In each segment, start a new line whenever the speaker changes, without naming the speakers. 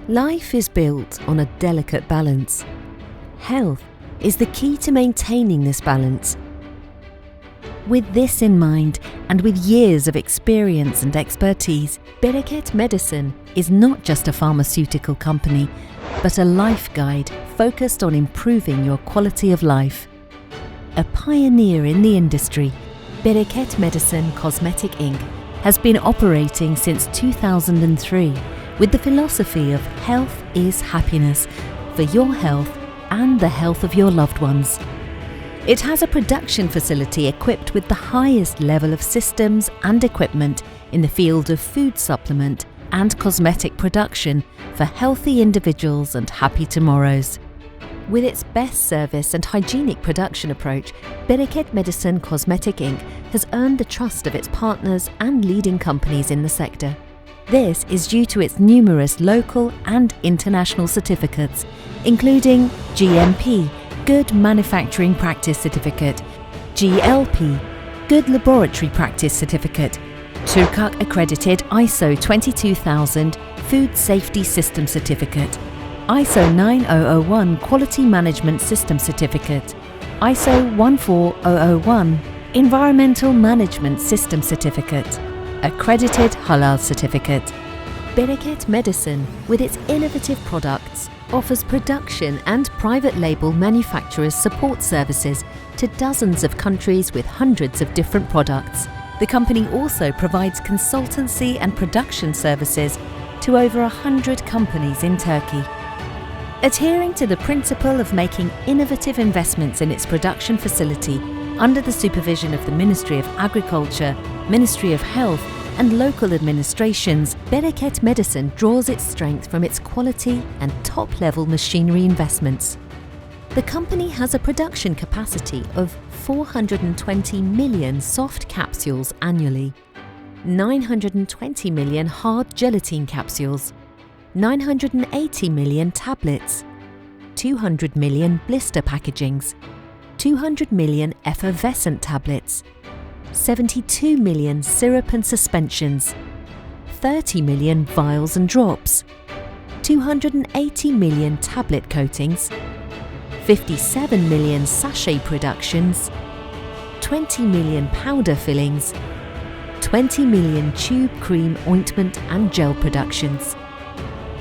Life is built on a delicate balance. Health is the key to maintaining this balance. With this in mind, and with years of experience and expertise, Bereket Medicine is not just a pharmaceutical company, but a life guide focused on improving your quality of life. A pioneer in the industry, Bereket Medicine Cosmetic Inc. has been operating since 2003 with the philosophy of health is happiness for your health and the health of your loved ones. It has a production facility equipped with the highest level of systems and equipment in the field of food supplement and cosmetic production for healthy individuals and happy tomorrows. With its best service and hygienic production approach, Bereket Medicine Cosmetic Inc. has earned the trust of its partners and leading companies in the sector. This is due to its numerous local and international certificates, including GMP, Good Manufacturing Practice Certificate, GLP, Good Laboratory Practice Certificate, Turkuk accredited ISO 22000 Food Safety System Certificate, ISO 9001 Quality Management System Certificate, ISO 14001 Environmental Management System Certificate, accredited Halal Certificate. Bereket Medicine, with its innovative products, offers production and private label manufacturers support services to dozens of countries with hundreds of different products. The company also provides consultancy and production services to over 100 companies in Turkey. Adhering to the principle of making innovative investments in its production facility under the supervision of the Ministry of Agriculture, Ministry of Health and local administrations, Bereket Medicine draws its strength from its quality and top-level machinery investments. The company has a production capacity of 420 million soft capsules annually, 920 million hard gelatin capsules, 980 million tablets, 200 million blister packagings, 200 million effervescent tablets, 72 million syrup and suspensions, 30 million vials and drops, 280 million tablet coatings, 57 million sachet productions, 20 million powder fillings, 20 million tube cream ointment and gel productions.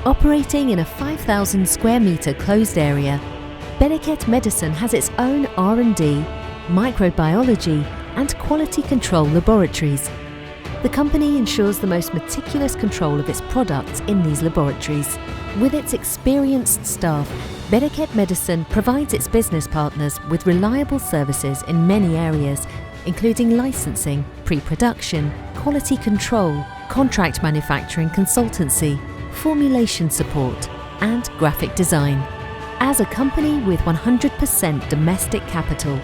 Operating in a 5,000 square metre closed area, Bereket Medicine has its own R&D, microbiology and quality control laboratories. The company ensures the most meticulous control of its products in these laboratories. With its experienced staff, Bereket Medicine provides its business partners with reliable services in many areas, including licensing, pre-production, quality control, contract manufacturing consultancy, formulation support, and graphic design. As a company with 100% domestic capital,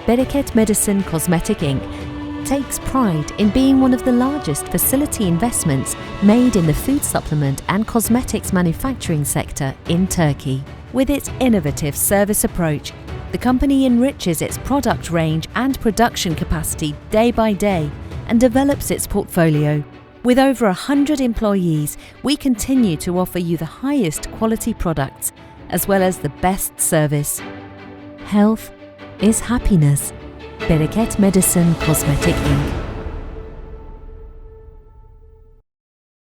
Bereket Medicine Cosmetic Inc. takes pride in being one of the largest facility investments made in the food supplement and cosmetics manufacturing sector in Turkey. With its innovative service approach, the company enriches its product range and production capacity day by day and develops its portfolio. With over 100 employees, we continue to offer you the highest quality products as well as the best service. Health is happiness. Bereket Medicine Cosmetic Inc.